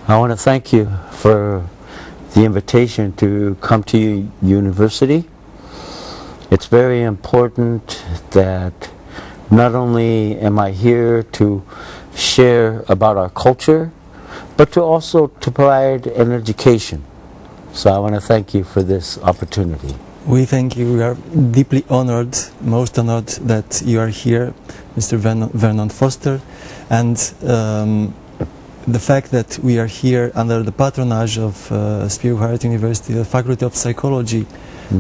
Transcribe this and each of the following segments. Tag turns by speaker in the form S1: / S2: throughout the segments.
S1: I want to thank you for the invitation to come to your university. It's very important that not only am I here to share about our culture, but to also to provide an education. So I want to thank you for this opportunity.
S2: We thank you. We are deeply honored, most honored that you are here, Mr. Vernon Foster, and the fact that we are here under the patronage of Spirit University, the Faculty of Psychology.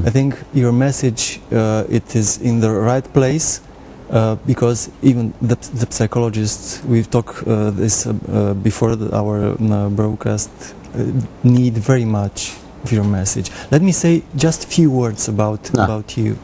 S2: I think your message, it is in the right place, because even the psychologists, we've talked this before our broadcast, need very much of your message. Let me say just a few words about you.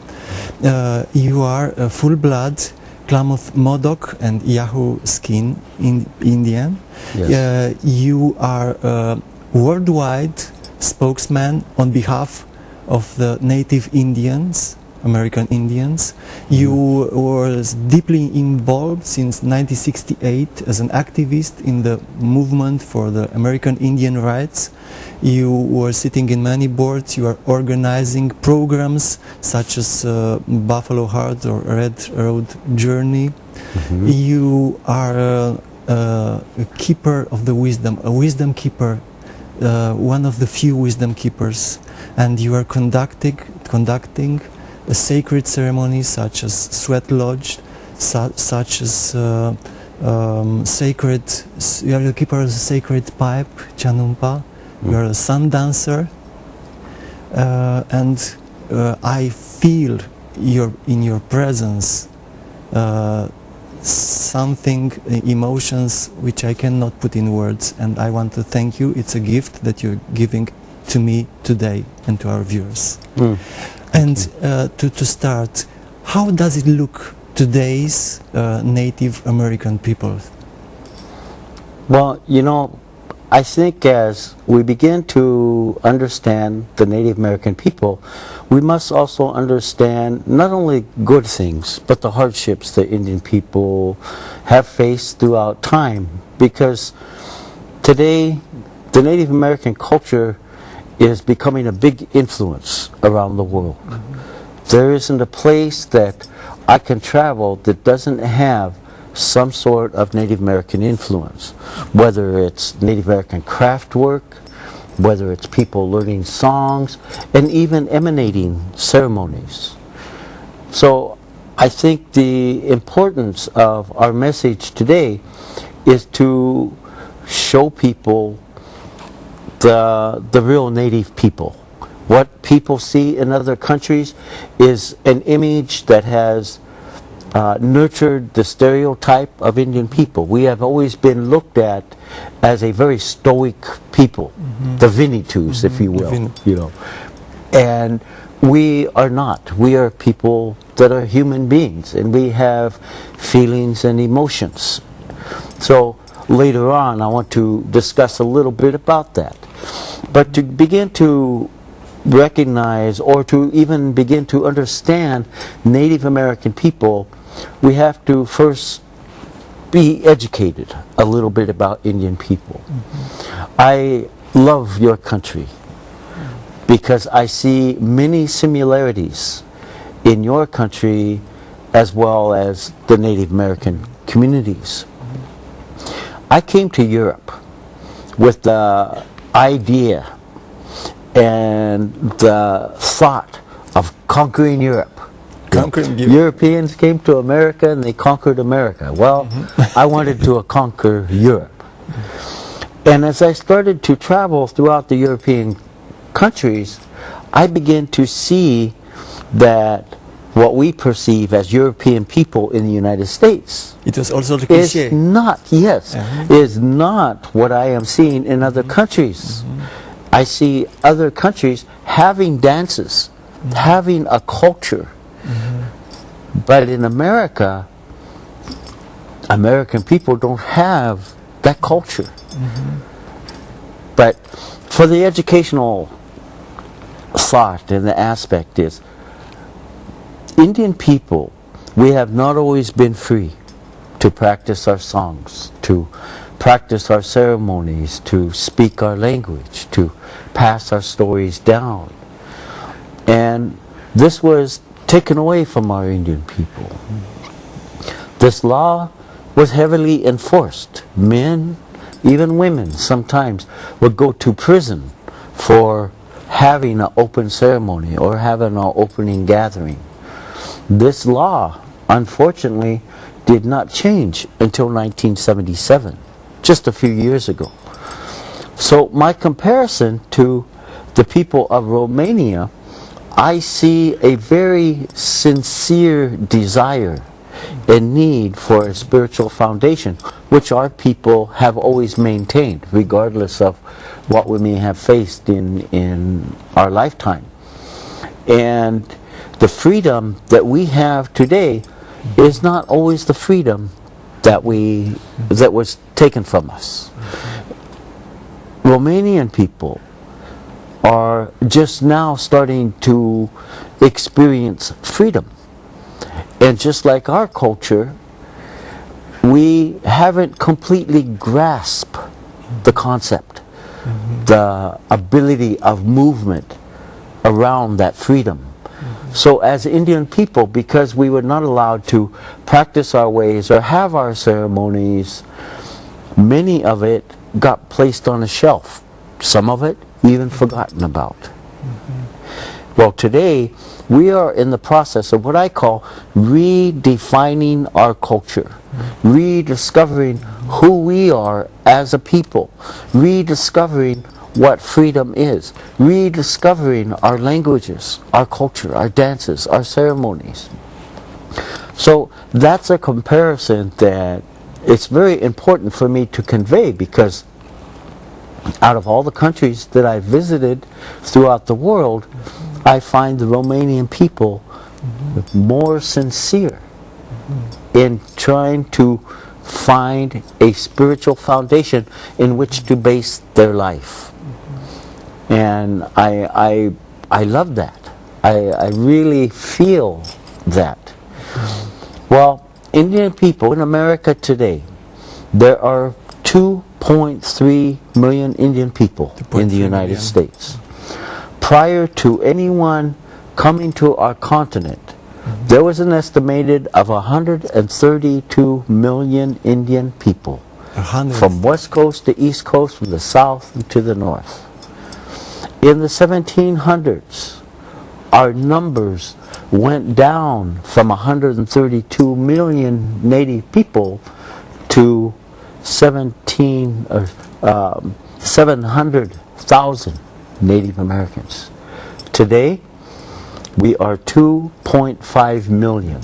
S2: You are a full-blood Klamath Modoc and Yahoo skin in Indian.
S1: Yes.
S2: You are a worldwide spokesman on behalf of the native Indians, American Indians. You were deeply involved since 1968 as an activist in the movement for the American Indian rights. You were sitting in many boards. You are organizing programs such as Buffalo Heart or Red Road Journey. You are a keeper of the wisdom, a wisdom keeper, one of the few wisdom keepers, and you are conducting a sacred ceremonies such as Sweat Lodge, such as sacred. You are the keeper of the sacred pipe, Chanumpa. You are a sun dancer, and I feel in your presence something, emotions which I cannot put in words, and I want to thank you. It's a gift that you're giving to me today and to our viewers. And to start, how does it look today's Native American people?
S1: Well, you know, I think as we begin to understand the Native American people, we must also understand not only good things, but the hardships the Indian people have faced throughout time. Because today, the Native American culture is becoming a big influence around the world. There isn't a place that I can travel that doesn't have some sort of Native American influence, whether it's Native American craft work, whether it's people learning songs, and even emanating ceremonies. So I think the importance of our message today is to show people the real Native people. What people see in other countries is an image that has nurtured the stereotype of Indian people. We have always been looked at as a very stoic people, the Vinitus, if you will, you know. And we are not. We are people that are human beings, and we have feelings and emotions. So later on, I want to discuss a little bit about that. But to begin to recognize or to even begin to understand Native American people, we have to first be educated a little bit about Indian people. I love your country because I see many similarities in your country as well as the Native American communities. I came to Europe with the idea and the thought of conquering Europe. Europeans came to America and they conquered America. Well, I wanted to conquer Europe. And as I started to travel throughout the European countries, I began to see that what we perceive as European people in the United States
S2: It was also the
S1: is
S2: cliché.
S1: not, yes,
S2: Uh-huh.
S1: is not what I am seeing in other countries. I see other countries having dances, having a culture. But in America, American people don't have that culture. But for the educational thought and the aspect is, Indian people, we have not always been free to practice our songs, to practice our ceremonies, to speak our language, to pass our stories down. And this was taken away from our Indian people. This law was heavily enforced. Men, even women, sometimes would go to prison for having an open ceremony or having an opening gathering. This law, unfortunately, did not change until 1977, just a few years ago. So my comparison to the people of Romania, I see a very sincere desire and need for a spiritual foundation, which our people have always maintained, regardless of what we may have faced in our lifetime. And the freedom that we have today is not always the freedom that was taken from us. Romanian people are just now starting to experience freedom. And just like our culture, we haven't completely grasped the concept, the ability of movement around that freedom. So as Indian people, because we were not allowed to practice our ways or have our ceremonies, many of it got placed on a shelf. Some of it even forgotten about. Well, today we are in the process of what I call redefining our culture, rediscovering who we are as a people, rediscovering what freedom is, rediscovering our languages, our culture, our dances, our ceremonies. So that's a comparison that it's very important for me to convey, because out of all the countries that I've visited throughout the world, I find the Romanian people more sincere in trying to find a spiritual foundation in which to base their life. And I love that. I really feel that. Well, Indian people in America today, there are 2.3 million Indian people in the United States. Prior to anyone coming to our continent, there was an estimated of 132 million Indian people, from west coast to east coast, from the south and to the north. In the 1700s, our numbers went down from 132 million native people to 700,000 Native Americans. Today, we are 2.5 million.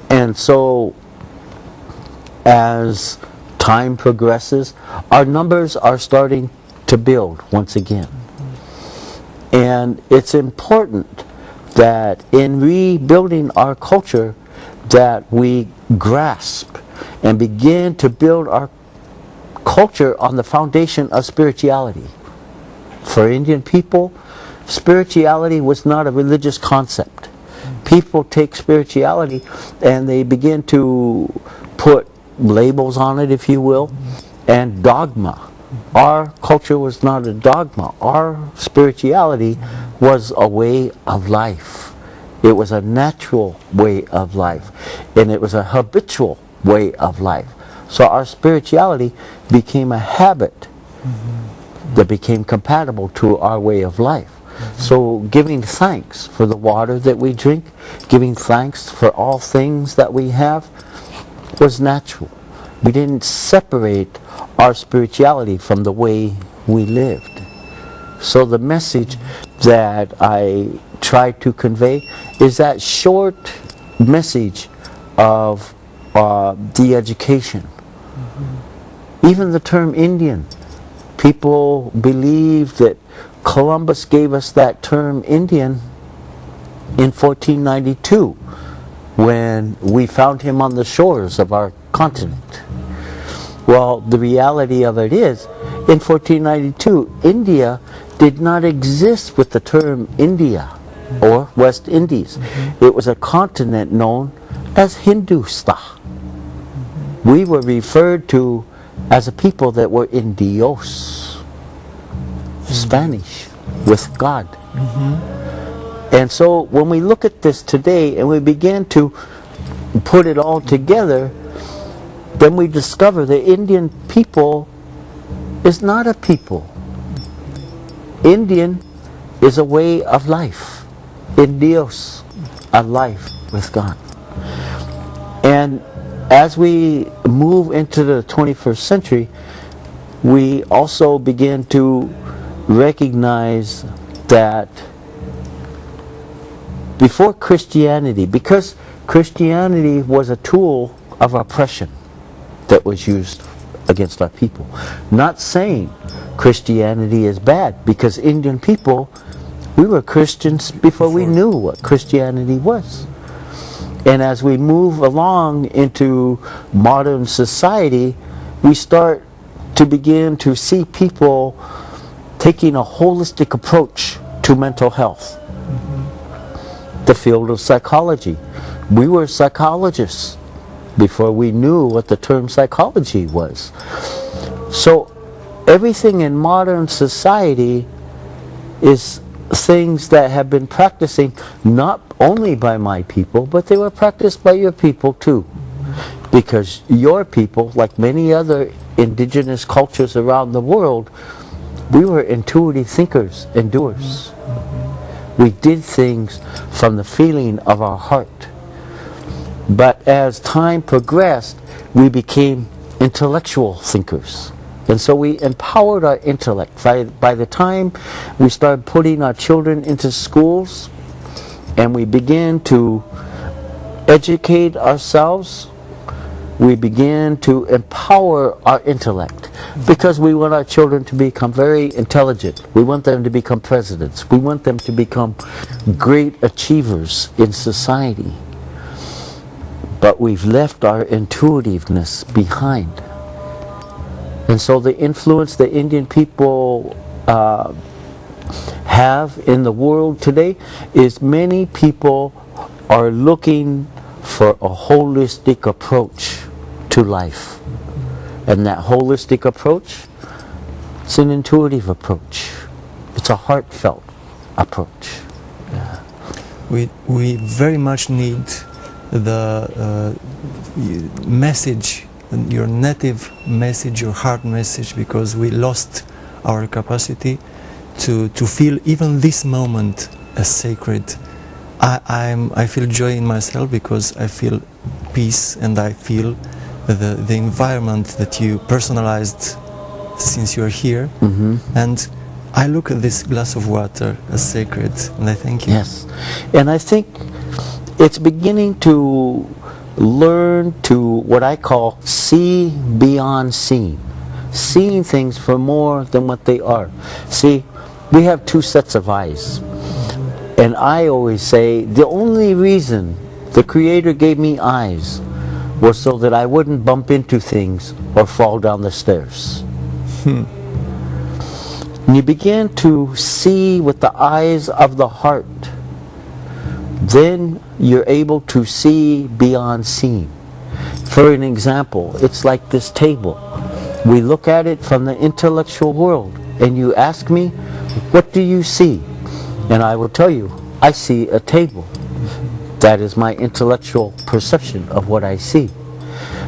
S1: And so, as time progresses, our numbers are starting to build once again. And it's important that in rebuilding our culture, that we grasp and begin to build our culture on the foundation of spirituality. For Indian people, spirituality was not a religious concept. People take spirituality and they begin to put labels on it, if you will, and dogma. Our culture was not a dogma. Our spirituality was a way of life. It was a natural way of life, and it was a habitual way of life. So our spirituality became a habit that became compatible to our way of life. So giving thanks for the water that we drink, giving thanks for all things that we have, was natural. We didn't separate our spirituality from the way we lived. So the message that I try to convey is that short message of the education. Even the term Indian, people believe that Columbus gave us that term Indian in 1492 when we found him on the shores of our continent. Well, the reality of it is, in 1492, India did not exist with the term India or West Indies. It was a continent known as Hindustan. We were referred to as a people that were in Dios, Spanish, with God. And so when we look at this today and we begin to put it all together, then we discover the Indian people is not a people. Indian is a way of life. In Dios, a life with God. And as we move into the 21st century, we also begin to recognize that before Christianity, because Christianity was a tool of oppression that was used against our people. Not saying Christianity is bad, because Indian people, we were Christians before we knew what Christianity was. And as we move along into modern society, we start to begin to see people taking a holistic approach to mental health. The field of psychology. We were psychologists before we knew what the term psychology was. So everything in modern society is things that have been practicing not only by my people, but they were practiced by your people too. Because your people, like many other indigenous cultures around the world, we were intuitive thinkers and doers. We did things from the feeling of our heart. But as time progressed, we became intellectual thinkers. And so we empowered our intellect. By the time we started putting our children into schools and we began to educate ourselves, we began to empower our intellect. Because we want our children to become very intelligent. We want them to become presidents. We want them to become great achievers in society. But we've left our intuitiveness behind. And so the influence the Indian people have in the world today is many people are looking for a holistic approach to life. And that holistic approach, it's an intuitive approach. It's a heartfelt approach. Yeah.
S2: We very much need the message, your native message, your heart message, because we lost our capacity to feel even this moment as sacred. I feel joy in myself because I feel peace, and I feel the environment that you personalized since you're here. And I look at this glass of water as sacred, and I thank you.
S1: Yes, and I think it's beginning to learn to what I call see beyond seeing. Seeing things for more than what they are. See, we have two sets of eyes. And I always say the only reason the Creator gave me eyes was so that I wouldn't bump into things or fall down the stairs. And you begin to see with the eyes of the heart, then you're able to see beyond seeing. For an example, it's like this table. We look at it from the intellectual world, and you ask me, what do you see? And I will tell you, I see a table. That is my intellectual perception of what I see.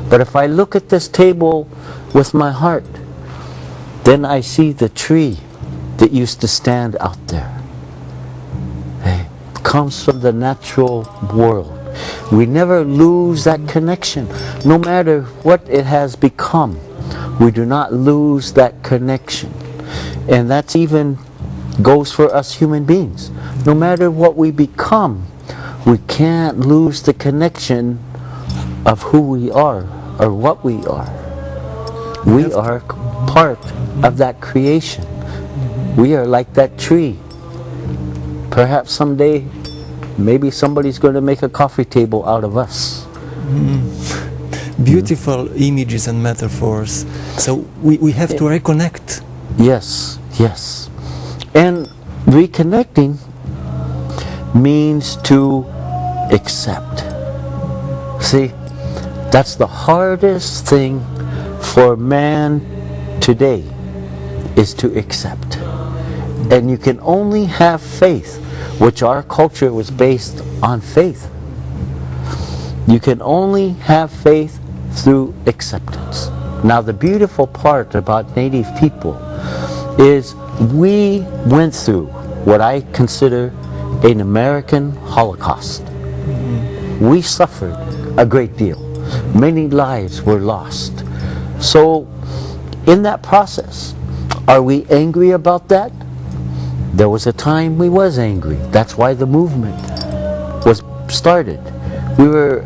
S1: But if I look at this table with my heart, then I see the tree that used to stand out there. It comes from the natural world. We never lose that connection. No matter what it has become, we do not lose that connection. And that's even goes for us human beings. No matter what we become, we can't lose the connection of who we are or what we are. We are part of that creation. We are like that tree. Perhaps someday, maybe somebody's going to make a coffee table out of us.
S2: Beautiful images and metaphors. So we have to reconnect.
S1: Yes, yes. And reconnecting means to accept. See, that's the hardest thing for man today, is to accept. And you can only have faith, which our culture was based on faith. You can only have faith through acceptance. Now, the beautiful part about Native people is we went through what I consider an American Holocaust. We suffered a great deal. Many lives were lost. So, in that process, are we angry about that? There was a time we was angry. That's why the movement was started. We were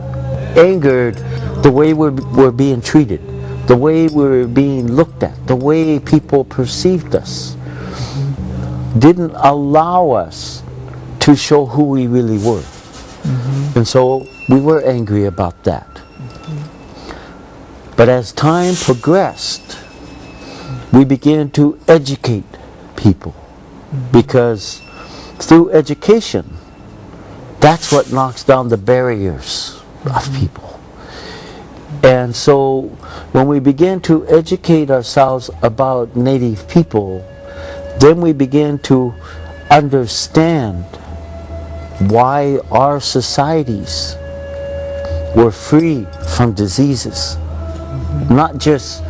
S1: angered the way we're being treated, the way we're being looked at, the way people perceived us. Didn't allow us to show who we really were. And so we were angry about that. But as time progressed, we began to educate people, because through education, that's what knocks down the barriers of people. And so when we begin to educate ourselves about Native people, then we begin to understand why our societies were free from diseases. Not just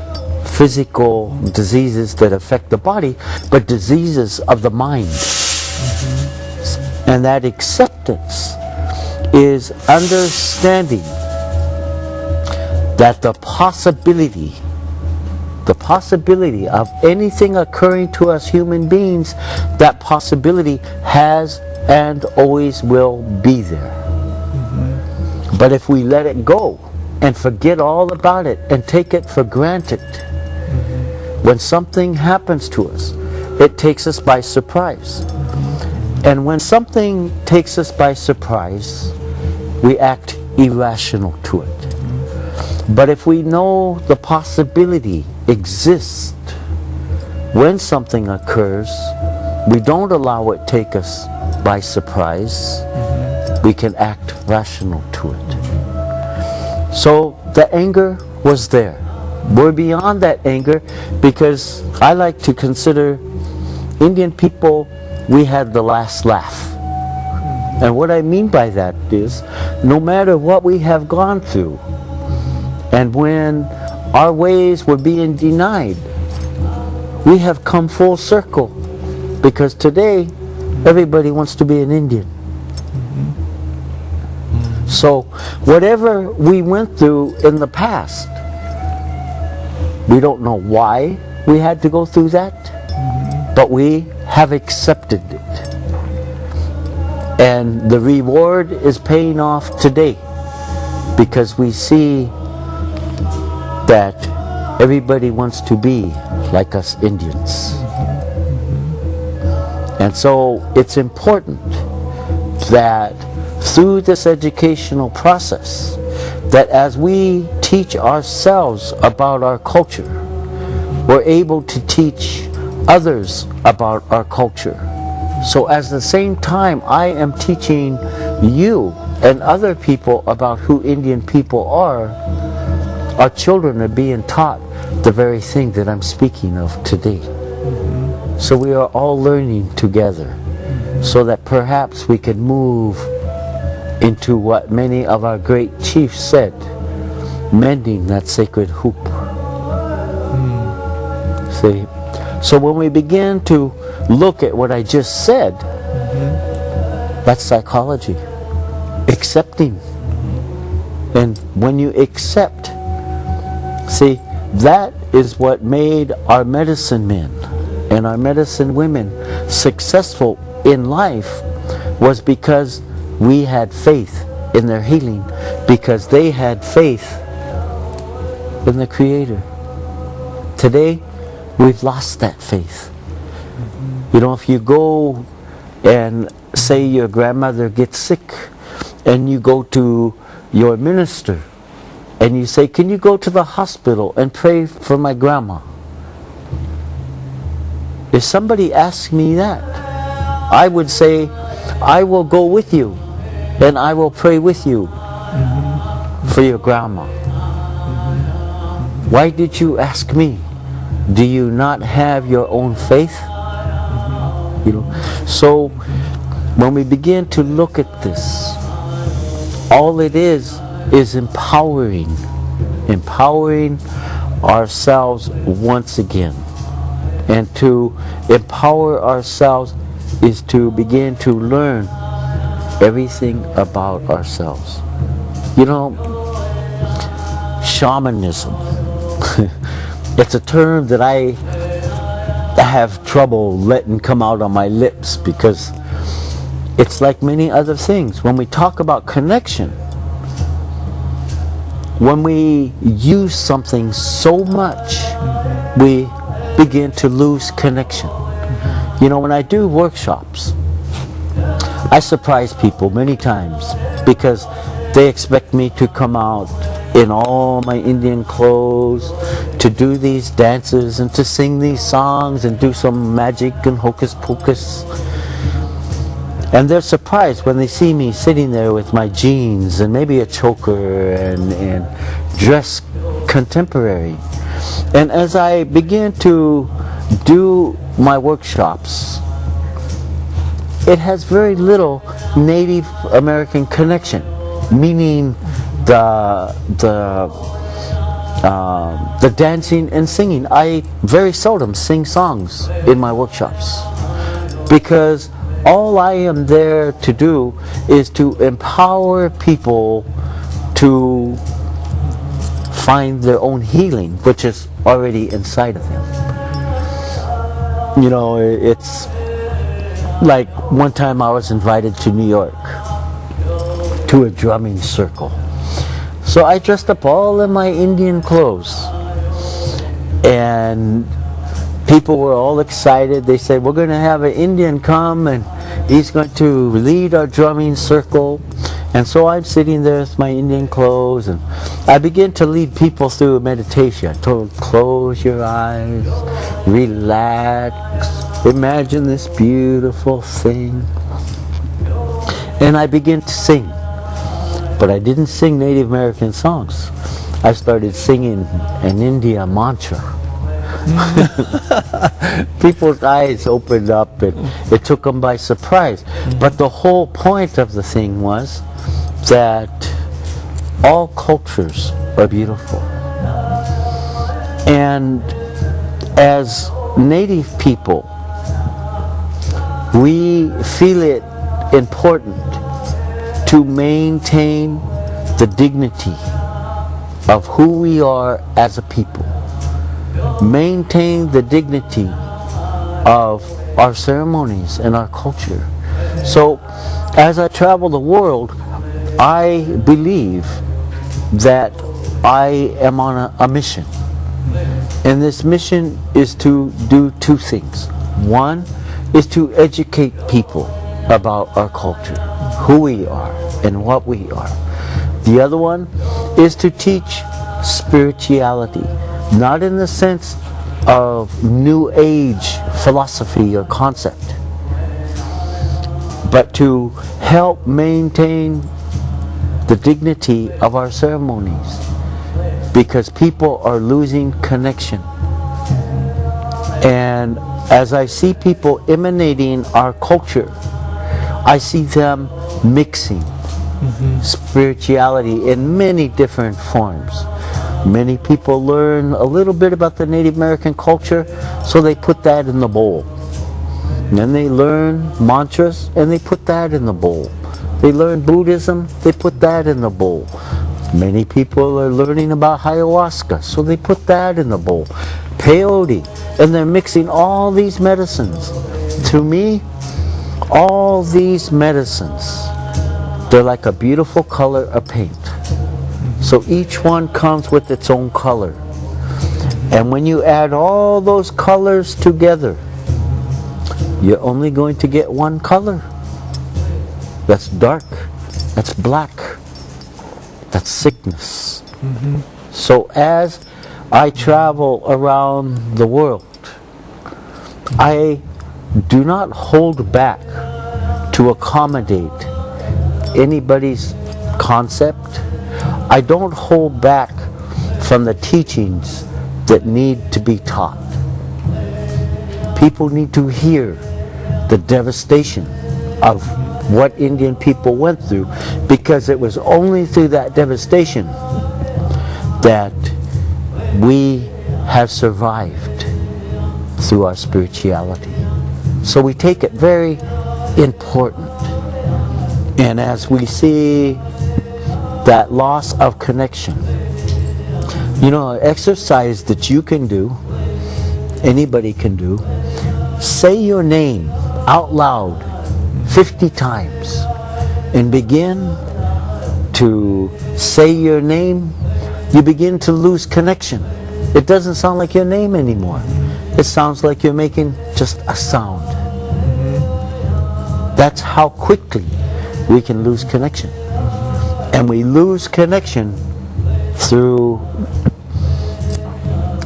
S1: physical diseases that affect the body, but diseases of the mind. And that acceptance is understanding that the possibility of anything occurring to us human beings, that possibility has and always will be there. But if we let it go and forget all about it and take it for granted, when something happens to us, it takes us by surprise. And when something takes us by surprise, we act irrational to it. But if we know the possibility exists, when something occurs, we don't allow it take us by surprise, we can act rational to it. So the anger was there. We're beyond that anger, because I like to consider Indian people, we had the last laugh. And what I mean by that is, no matter what we have gone through, and when our ways were being denied, we have come full circle, because today everybody wants to be an Indian. So whatever we went through in the past, we don't know why we had to go through that, but we have accepted it. And the reward is paying off today, because we see that everybody wants to be like us Indians. And so it's important that through this educational process, that as we teach ourselves about our culture, we're able to teach others about our culture. So at the same time I am teaching you and other people about who Indian people are, our children are being taught the very thing that I'm speaking of today. So we are all learning together, so that perhaps we can move into what many of our great chiefs said, mending that sacred hoop. See? So when we begin to look at what I just said, that's psychology. Accepting. And when you accept, see, that is what made our medicine men and our medicine women successful in life was because we had faith in their healing, because they had faith in the Creator. Today, we've lost that faith. You know, if you go and say your grandmother gets sick, and you go to your minister, and you say, can you go to the hospital and pray for my grandma? If somebody asks me that, I would say, I will go with you, and I will pray with you for your grandma. Why did you ask me? Do you not have your own faith? You know, so when we begin to look at this, all it is empowering ourselves once again. And to empower ourselves is to begin to learn everything about ourselves. You know, shamanism, it's a term that I have trouble letting come out on my lips, because it's like many other things. When we talk about connection, when we use something so much, we begin to lose connection. You know, when I do workshops, I surprise people many times, because they expect me to come out in all my Indian clothes, to do these dances and to sing these songs and do some magic and hocus pocus. And they're surprised when they see me sitting there with my jeans and maybe a choker and dress contemporary. And as I begin to do my workshops, it has very little Native American connection, meaning the dancing and singing. I very seldom sing songs in my workshops, because all I am there to do is to empower people to find their own healing, which is already inside of them. You know, it's like one time I was invited to New York to a drumming circle. So I dressed up all in my Indian clothes, and people were all excited. They said, we're going to have an Indian come and he's going to lead our drumming circle. And so I'm sitting there with my Indian clothes, and I begin to lead people through a meditation. I told them, close your eyes, relax, imagine this beautiful thing. And I begin to sing. But I didn't sing Native American songs. I started singing an India mantra. People's eyes opened up, and it took them by surprise. But the whole point of the thing was that all cultures are beautiful. And as Native people, we feel it important to maintain the dignity of who we are as a people. Maintain the dignity of our ceremonies and our culture. So as I travel the world, I believe that I am on a mission. And this mission is to do two things. One is to educate people about our culture, who we are and what we are. The other one is to teach spirituality, not in the sense of New Age philosophy or concept, but to help maintain the dignity of our ceremonies, because people are losing connection. And as I see people emanating our culture, I see them mixing spirituality in many different forms. Many people learn a little bit about the Native American culture, so they put that in the bowl. And then they learn mantras, and they put that in the bowl. They learn Buddhism, they put that in the bowl. Many people are learning about ayahuasca, so they put that in the bowl. peyote, and they're mixing all these medicines. To me, all these medicines, they're like a beautiful color of paint. So each one comes with its own color. And when you add all those colors together, you're only going to get one color. That's dark, that's black, that's sickness. So as I travel around the world, I do not hold back to accommodate anybody's concept. I don't hold back from the teachings that need to be taught. People need to hear the devastation of what Indian people went through, because it was only through that devastation that we have survived through our spirituality. So we take it very important. And as we see that loss of connection, you know, an exercise that you can do, anybody can do, say your name out loud 50 times and begin to say your name. You begin to lose connection. It doesn't sound like your name anymore. It sounds like you're making just a sound. That's how quickly we can lose connection. And we lose connection through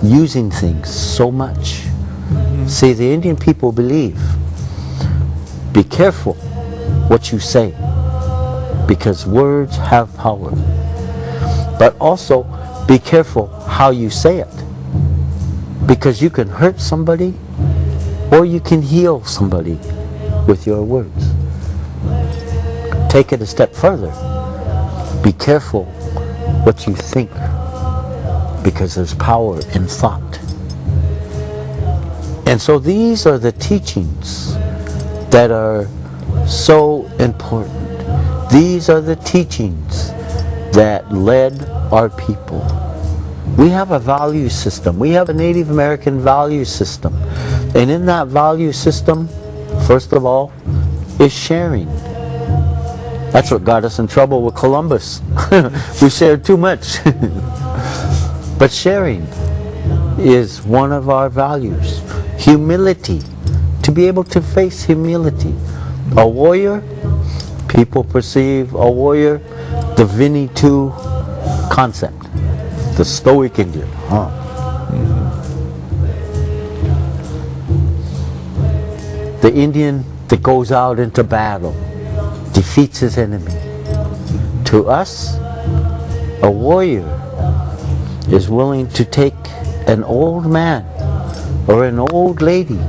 S1: using things so much. See, the Indian people believe, be careful what you say, because words have power. But also, be careful how you say it, because you can hurt somebody or you can heal somebody with your words. Take it a step further. Be careful what you think, because there's power in thought. And so these are the teachings that are so important. These are the teachings that led our people. We have a value system. We have a Native American value system. And in that value system, first of all, is sharing. That's what got us in trouble with Columbus. We shared too much. But sharing is one of our values. Humility. To be able to face humility. A warrior, people perceive a warrior, the Vinny 2 concept. The stoic Indian. The Indian that goes out into battle, defeats his enemy. To us, a warrior is willing to take an old man or an old lady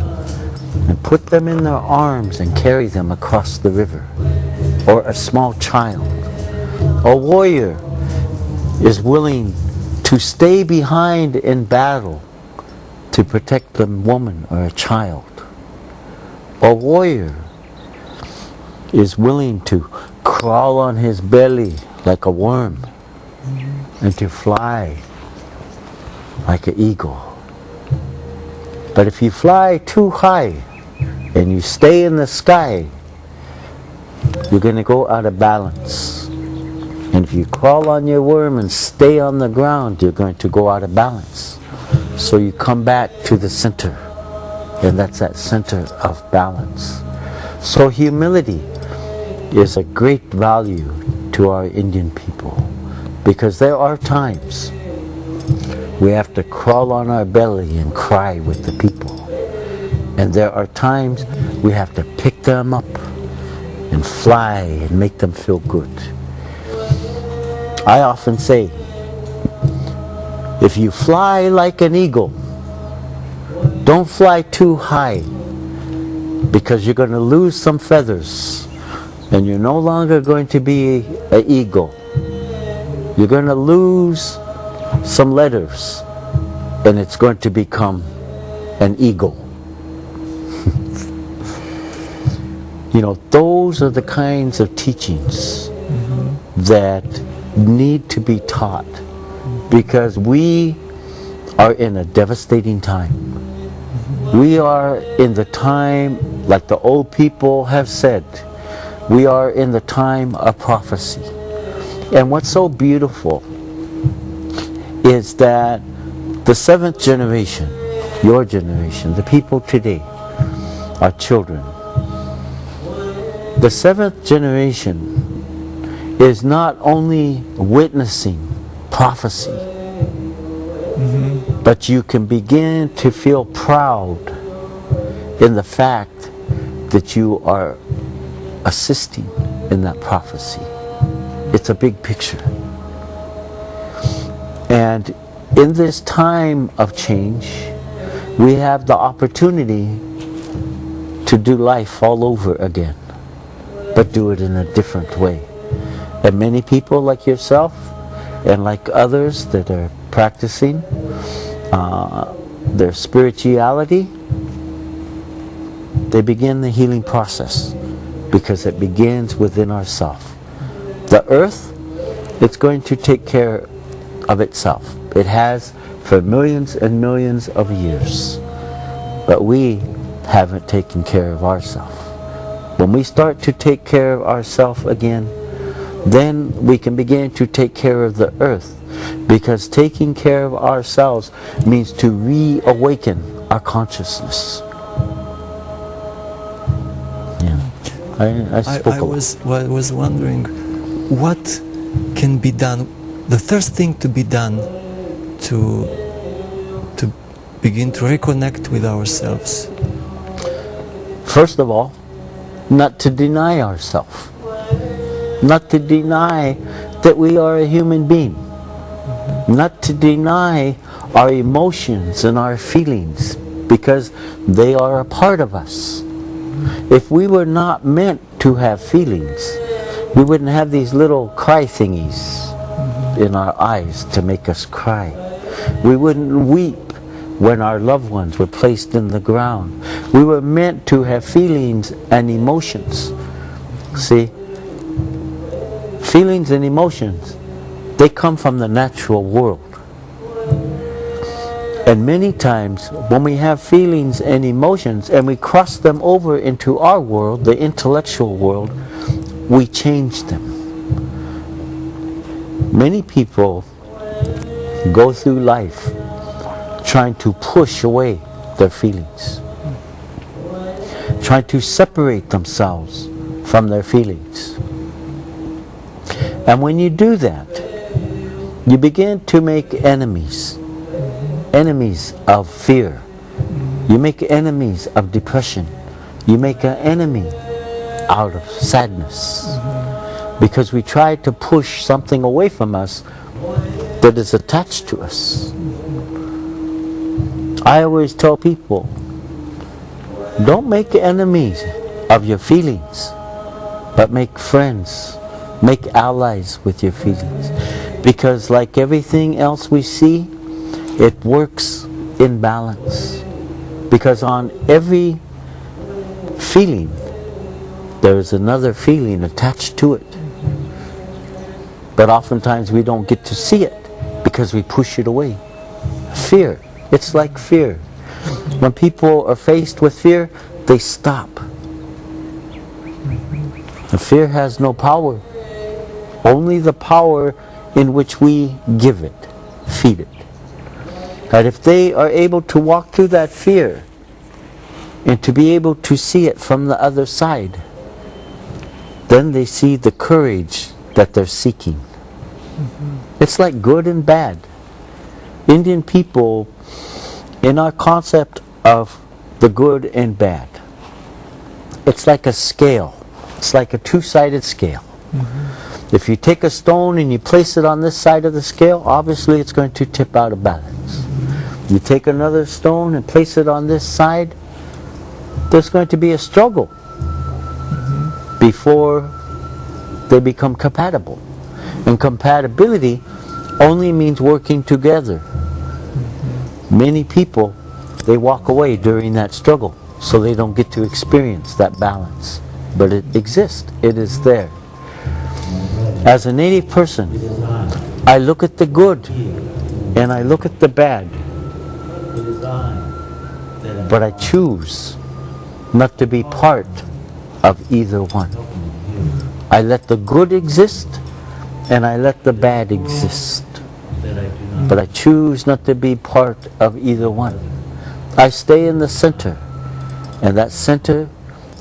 S1: and put them in their arms and carry them across the river, or a small child. A warrior is willing to stay behind in battle to protect the woman or a child. A warrior is willing to crawl on his belly like a worm and to fly like an eagle. But if you fly too high and you stay in the sky, you're going to go out of balance. And if you crawl on your worm and stay on the ground, you're going to go out of balance. So you come back to the center, and that's that center of balance. So humility is a great value to our Indian people, because there are times we have to crawl on our belly and cry with the people. And there are times we have to pick them up and fly and make them feel good. I often say, if you fly like an eagle, don't fly too high, because you're going to lose some feathers and you're no longer going to be an eagle. You're going to lose some letters and it's going to become an eagle. You know, those are the kinds of teachings that need to be taught, because we are in a devastating time. We are in the time, like the old people have said, we are in the time of prophecy. And what's so beautiful is that the seventh generation, your generation, the people today, our children, the seventh generation is not only witnessing prophecy, but you can begin to feel proud in the fact that you are assisting in that prophecy. It's a big picture. And in this time of change, we have the opportunity to do life all over again, but do it in a different way. And many people like yourself and like others that are practicing their spirituality, they begin the healing process because it begins within ourselves. The earth, it's going to take care of itself. It has for millions and millions of years. But we haven't taken care of ourselves. When we start to take care of ourselves again, then we can begin to take care of the earth. Because taking care of ourselves means to reawaken our consciousness. Yeah, I spoke a lot.
S2: I was wondering, what can be done, the first thing to be done to begin to reconnect with ourselves?
S1: First of all, not to deny ourselves. Not to deny that we are a human being. Not to deny our emotions and our feelings, because they are a part of us. If we were not meant to have feelings, we wouldn't have these little cry thingies in our eyes to make us cry. We wouldn't weep when our loved ones were placed in the ground. We were meant to have feelings and emotions. See, feelings and emotions, they come from the natural world. And many times when we have feelings and emotions and we cross them over into our world, the intellectual world, we change them. Many people go through life trying to push away their feelings, trying to separate themselves from their feelings. And when you do that, you begin to make enemies. Enemies of fear. You make enemies of depression. You make an enemy out of sadness. Because we try to push something away from us that is attached to us. I always tell people, don't make enemies of your feelings, but make friends, make allies with your feelings. Because like everything else we see, it works in balance. Because on every feeling, there is another feeling attached to it. But oftentimes we don't get to see it because we push it away. Fear. It's like fear. When people are faced with fear, they stop. And fear has no power. Only the power in which we give it, feed it. That if they are able to walk through that fear and to be able to see it from the other side, then they see the courage that they're seeking. It's like good and bad. Indian people, in our concept of the good and bad, it's like a scale. It's like a two-sided scale. If you take a stone and you place it on this side of the scale, obviously it's going to tip out of balance. You take another stone and place it on this side, there's going to be a struggle before they become compatible. And compatibility only means working together. Many people, they walk away during that struggle, so they don't get to experience that balance. But it exists. It is there. As a native person, I look at the good and I look at the bad But I choose not to be part of either one. I let the good exist and I let the bad exist. But I choose not to be part of either one. I stay in the center, and that center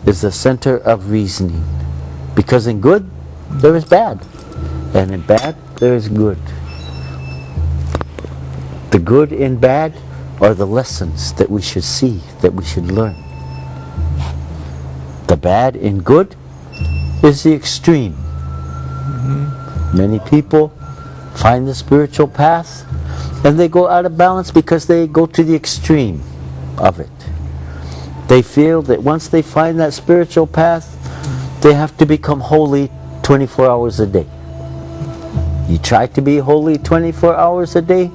S1: is the center of reasoning. Because in good, there is bad, and in bad, there is good. The good and bad are the lessons that we should see, that we should learn. The bad and good is the extreme. Many people find the spiritual path and they go out of balance because they go to the extreme of it. They feel that once they find that spiritual path, they have to become holy 24 hours a day. You try to be holy 24 hours a day,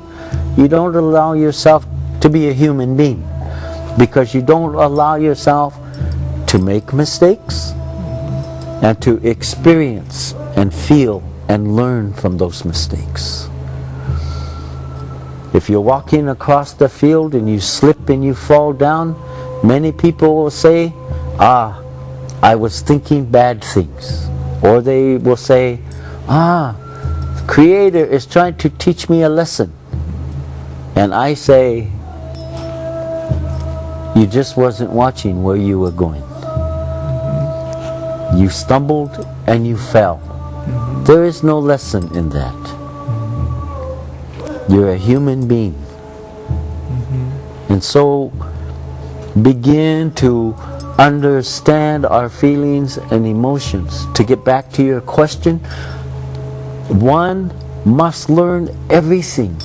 S1: you don't allow yourself to be a human being, because you don't allow yourself to make mistakes and to experience and feel and learn from those mistakes. If you're walking across the field and you slip and you fall down, many people will say, I was thinking bad things. Or they will say, the Creator is trying to teach me a lesson. And I say, you just wasn't watching where you were going. You stumbled and you fell. There is no lesson in that. You're a human being. And so begin to understand our feelings and emotions. To get back to your question, one must learn everything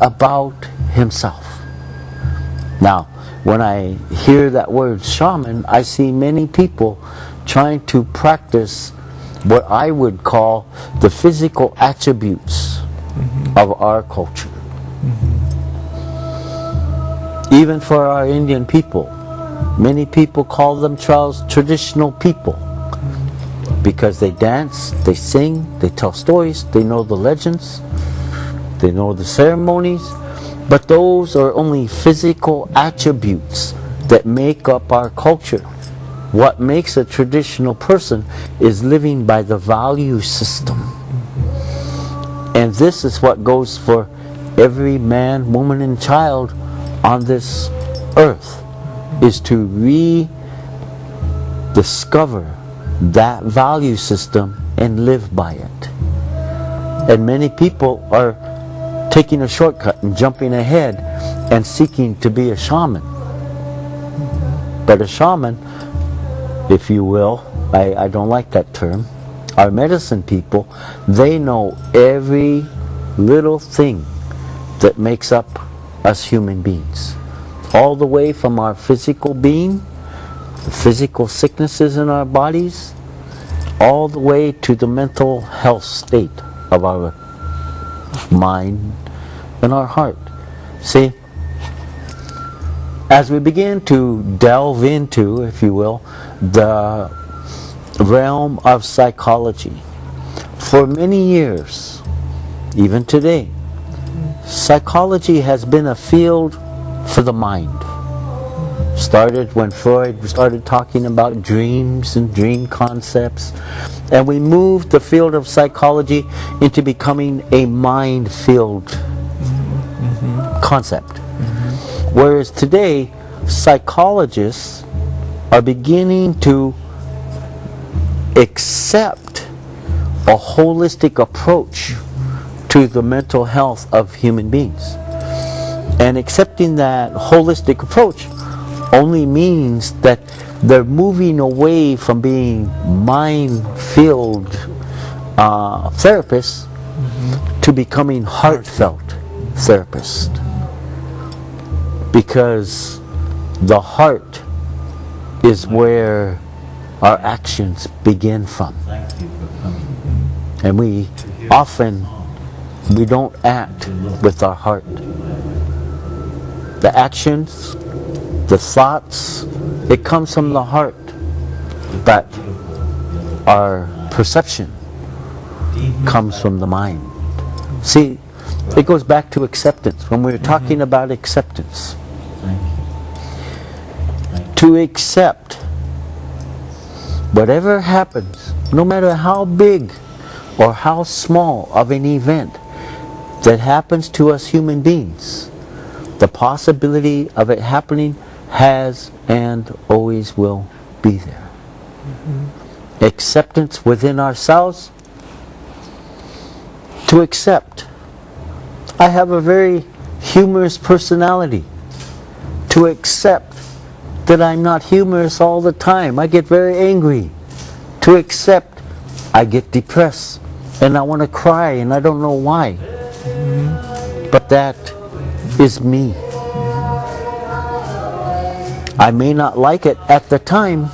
S1: about himself. Now, when I hear that word shaman, I see many people trying to practice what I would call the physical attributes of our culture. Even for our Indian people, many people call themselves traditional people because they dance, they sing, they tell stories, they know the legends, they know the ceremonies, but those are only physical attributes that make up our culture. What makes a traditional person is living by the value system. And this is what goes for every man, woman, and child on this earth, is to rediscover that value system and live by it. And many people are taking a shortcut and jumping ahead and seeking to be a shaman. But a shaman, if you will, I don't like that term, our medicine people, they know every little thing that makes up us human beings. All the way from our physical being, the physical sicknesses in our bodies, all the way to the mental health state of our mind and our heart. See, as we begin to delve into, if you will, the realm of psychology, for many years, even today, psychology has been a field for the mind. Started when Freud started talking about dreams and dream concepts, and we moved the field of psychology into becoming a mind-filled concept. Whereas today, psychologists are beginning to accept a holistic approach to the mental health of human beings. And accepting that holistic approach only means that they're moving away from being mind-filled therapists to becoming heartfelt therapists. Because the heart is where our actions begin from. And we don't act with our heart. The actions, the thoughts, it comes from the heart. But our perception comes from the mind. See, It goes back to acceptance, when we're talking about acceptance. To accept whatever happens, no matter how big or how small of an event that happens to us human beings, the possibility of it happening has and always will be there. Acceptance within ourselves. To accept. I have a very humorous personality. To accept that I'm not humorous all the time. I get very angry. To accept, I get depressed and I want to cry and I don't know why. But that is me. I may not like it at the time,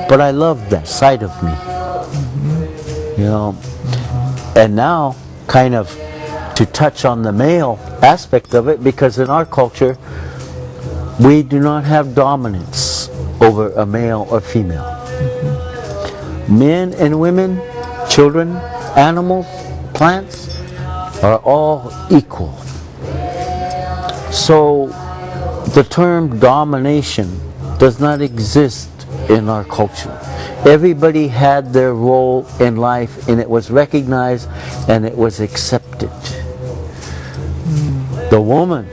S1: but I love that side of me. You know, and now kind of to touch on the male aspect of it, because in our culture we do not have dominance over a male or female. Men and women, children, animals, plants are all equal. So the term domination does not exist in our culture. Everybody had their role in life and it was recognized and it was accepted. The woman,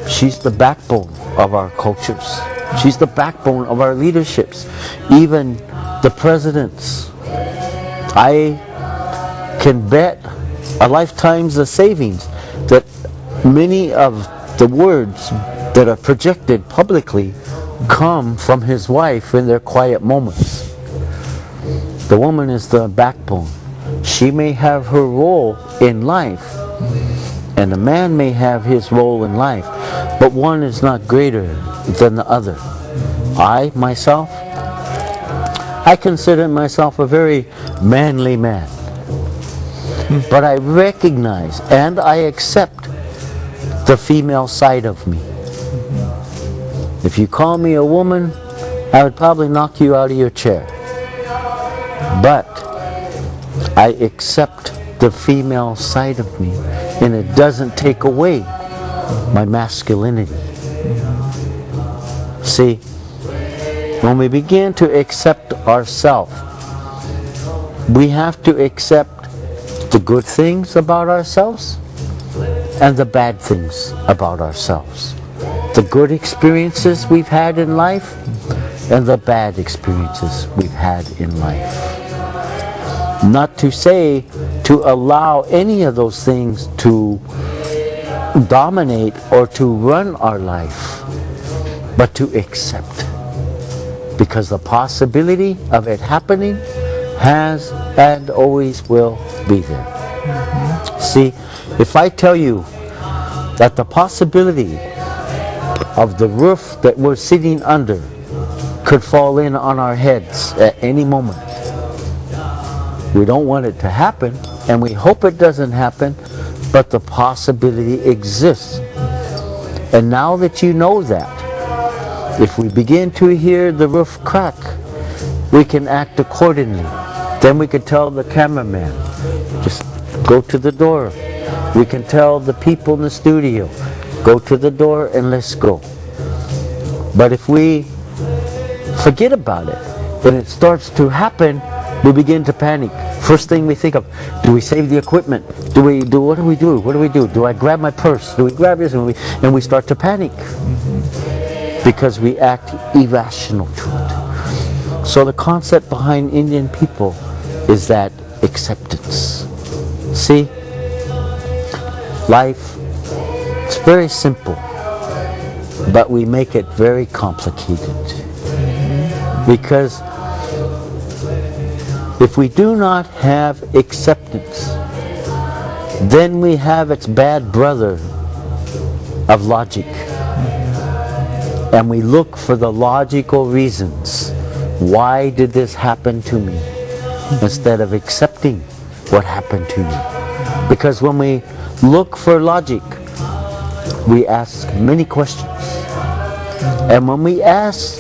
S1: she's the backbone of our cultures. She's the backbone of our leaderships. Even the presidents. I can bet a lifetime's of savings that many of the words that are projected publicly come from his wife in their quiet moments. The woman is the backbone. She may have her role in life, and the man may have his role in life, but one is not greater than the other. I, myself, I consider myself a very manly man. But I recognize and I accept the female side of me. If you call me a woman, I would probably knock you out of your chair. But I accept the female side of me, and it doesn't take away my masculinity. See, when we begin to accept ourselves, we have to accept the good things about ourselves and the bad things about ourselves. The good experiences we've had in life and the bad experiences we've had in life. Not to say to allow any of those things to dominate or to run our life, but to accept. Because the possibility of it happening has and always will be there. See, if I tell you that the possibility of the roof that we're sitting under could fall in on our heads at any moment, we don't want it to happen, and we hope it doesn't happen, but the possibility exists. And now that you know that, if we begin to hear the roof crack, we can act accordingly. Then we can tell the cameraman, just go to the door. We can tell the people in the studio, go to the door and let's go. But if we forget about it, and it starts to happen, we begin to panic. First thing we think of, do we save the equipment? What do we do? What do we do? Do I grab my purse? Do we grab this? And we start to panic. Because we act irrational to it. So the concept behind Indian people is that acceptance. See, life, it's very simple, but we make it very complicated. Because if we do not have acceptance, then we have its bad brother of logic. And we look for the logical reasons. Why did this happen to me? Instead of accepting what happened to me. Because when we look for logic, we ask many questions. And when we ask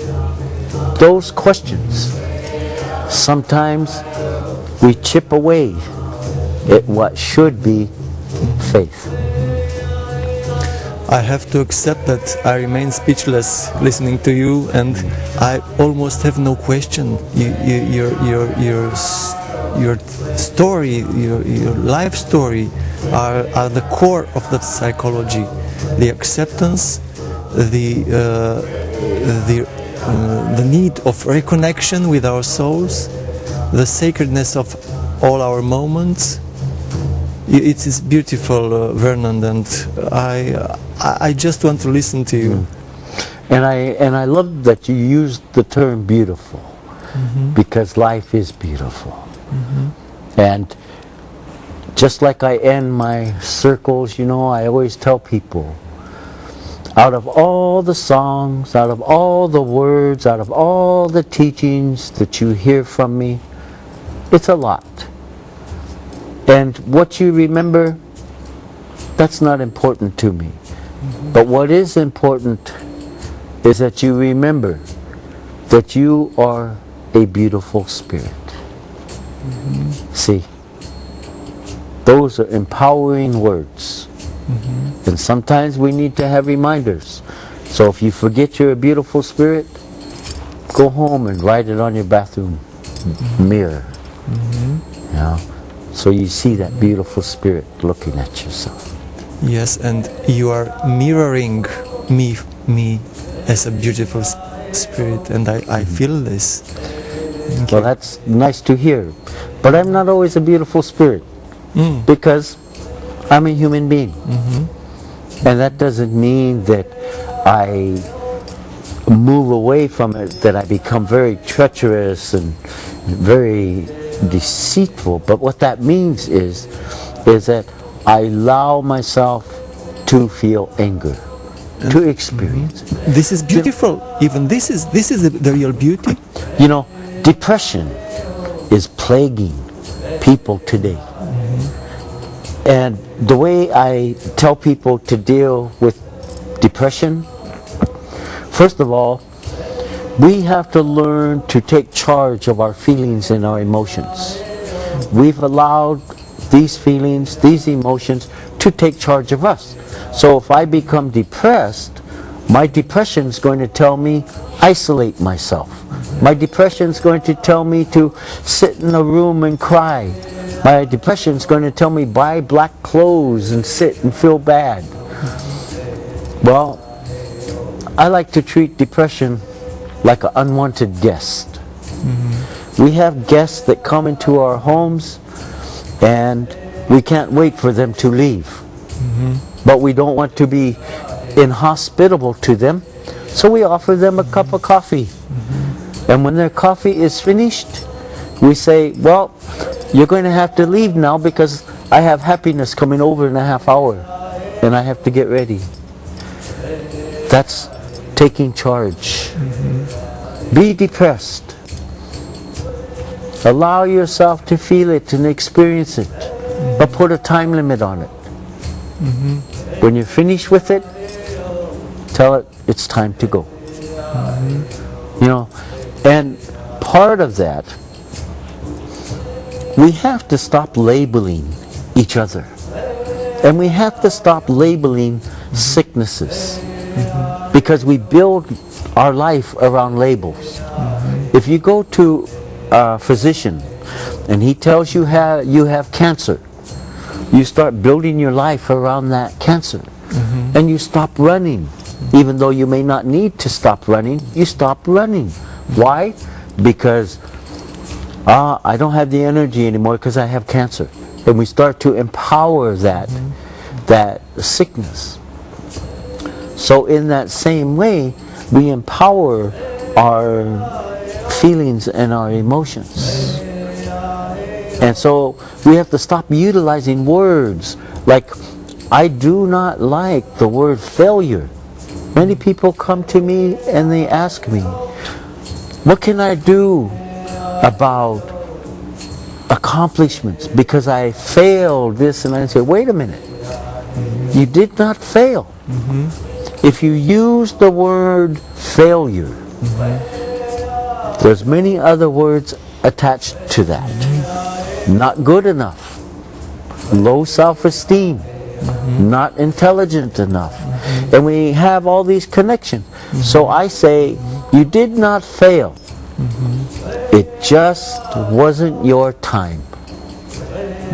S1: those questions, sometimes we chip away what should be faith.
S2: I have to accept that I remain speechless listening to you, and I almost have no question. Your story, your life story, are the core of that psychology. The acceptance, the need of reconnection with our souls, the sacredness of all our moments. It is beautiful, Vernon, and I just want to listen to you.
S1: And I love that you used the term beautiful, because life is beautiful. And just like I end my circles, you know, I always tell people, out of all the songs, out of all the words, out of all the teachings that you hear from me, it's a lot. And what you remember, that's not important to me. But what is important is that you remember that you are a beautiful spirit. See, those are empowering words. And sometimes we need to have reminders. So if you forget you're a beautiful spirit, go home and write it on your bathroom mirror. You know, so you see that beautiful spirit looking at yourself.
S2: Yes, and you are mirroring me as a beautiful spirit, and I feel this. Thank
S1: Well,
S2: you.
S1: that's nice to hear. But I'm not always a beautiful spirit, because I'm a human being. And that doesn't mean that I move away from it, that I become very treacherous and very deceitful. But what that means is that I allow myself to feel anger, to experience it.
S2: This is beautiful. Even this is the real beauty.
S1: You know, depression is plaguing people today. And the way I tell people to deal with depression, first of all, we have to learn to take charge of our feelings and our emotions. We've allowed these feelings, these emotions, to take charge of us. So if I become depressed, my depression is going to tell me isolate myself. My depression is going to tell me to sit in a room and cry. My depression is going to tell me buy black clothes and sit and feel bad. Well, I like to treat depression like an unwanted guest. We have guests that come into our homes and we can't wait for them to leave. But we don't want to be inhospitable to them, so we offer them a cup of coffee. And when their coffee is finished, we say, well, you're going to have to leave now because I have happiness coming over in a half hour and I have to get ready. That's taking charge. Be depressed. Allow yourself to feel it and experience it, but put a time limit on it. When you're finished with it, tell it it's time to go. You know, and part of that, we have to stop labeling each other. And we have to stop labeling sicknesses. Because we build our life around labels. If you go to a physician and he tells you you have cancer, you start building your life around that cancer. And you stop running. Even though you may not need to stop running, you stop running. Why? Because I don't have the energy anymore because I have cancer. And we start to empower that sickness. So in that same way, we empower our feelings and our emotions. And so we have to stop utilizing words like, I do not like the word failure. Many people come to me and they ask me, what can I do about accomplishments because I failed this? And I say, wait a minute, you did not fail. If you use the word failure, there's many other words attached to that. Not good enough, low self-esteem, not intelligent enough. And we have all these connections. So I say, you did not fail. It just wasn't your time.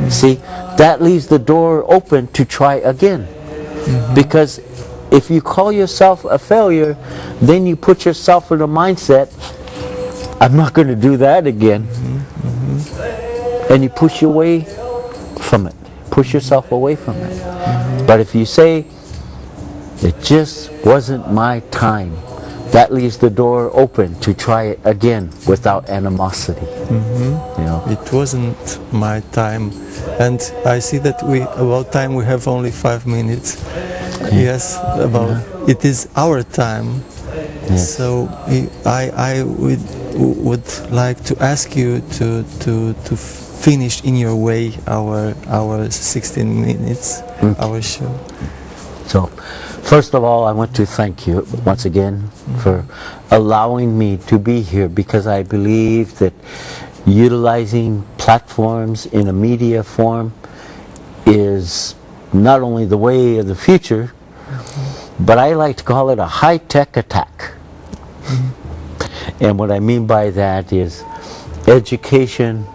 S1: See, that leaves the door open to try again. Because if you call yourself a failure, then you put yourself in a mindset, I'm not going to do that again. And you push your way from it. Push yourself away from it. But if you say, it just wasn't my time, that leaves the door open to try it again without animosity. You know?
S2: It wasn't my time, and I see that about time we have only 5 minutes. Yes, it is our time.
S1: Yes.
S2: So I would like to ask you to finish in your way our 16 minutes, our show.
S1: So, first of all, I want to thank you once again for allowing me to be here, because I believe that utilizing platforms in a media form is not only the way of the future, but I like to call it a high-tech attack. And what I mean by that is education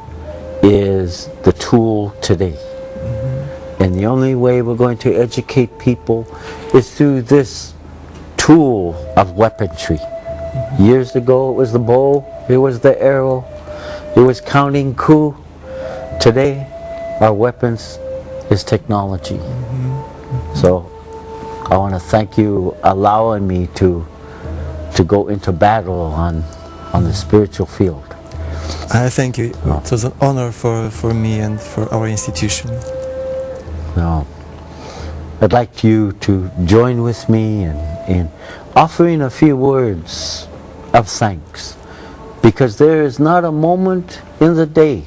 S1: is the tool today. And the only way we're going to educate people is through this tool of weaponry. Years ago it was the bow, it was the arrow, it was counting coup. Today our weapons is technology. So I want to thank you allowing me to go into battle on the spiritual field.
S2: I thank you. It was an honor for me and for our institution.
S1: Now, I'd like you to join with me in offering a few words of thanks, because there is not a moment in the day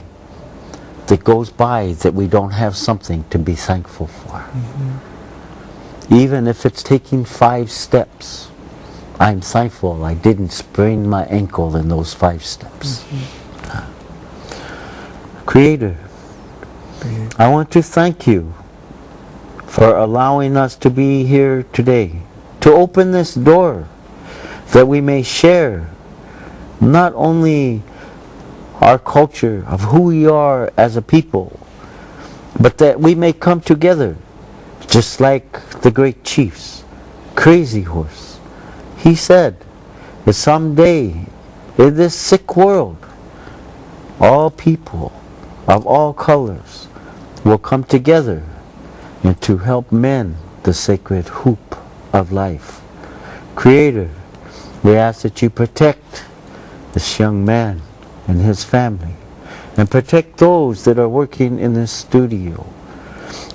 S1: that goes by that we don't have something to be thankful for. Even if it's taking 5 steps, I'm thankful I didn't sprain my ankle in those 5 steps. Creator, I want to thank you for allowing us to be here today, to open this door that we may share not only our culture of who we are as a people, but that we may come together just like the great chiefs. Crazy Horse, he said that someday in this sick world, all people of all colors will come together and to help mend the sacred hoop of life. Creator, we ask that you protect this young man and his family, and protect those that are working in this studio,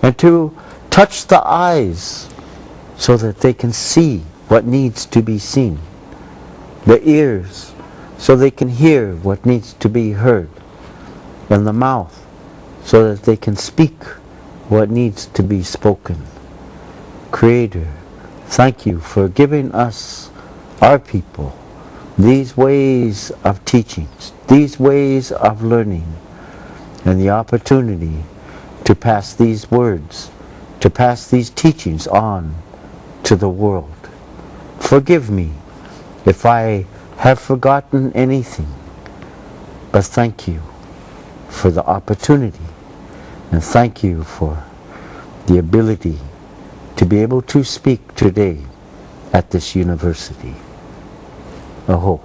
S1: and to touch the eyes so that they can see what needs to be seen, the ears so they can hear what needs to be heard, and the mouth so that they can speak what needs to be spoken. Creator, thank you for giving us, our people, these ways of teachings, these ways of learning, and the opportunity to pass these words, to pass these teachings on to the world. Forgive me if I have forgotten anything, but thank you for the opportunity, and thank you for the ability to be able to speak today at this university. Aho.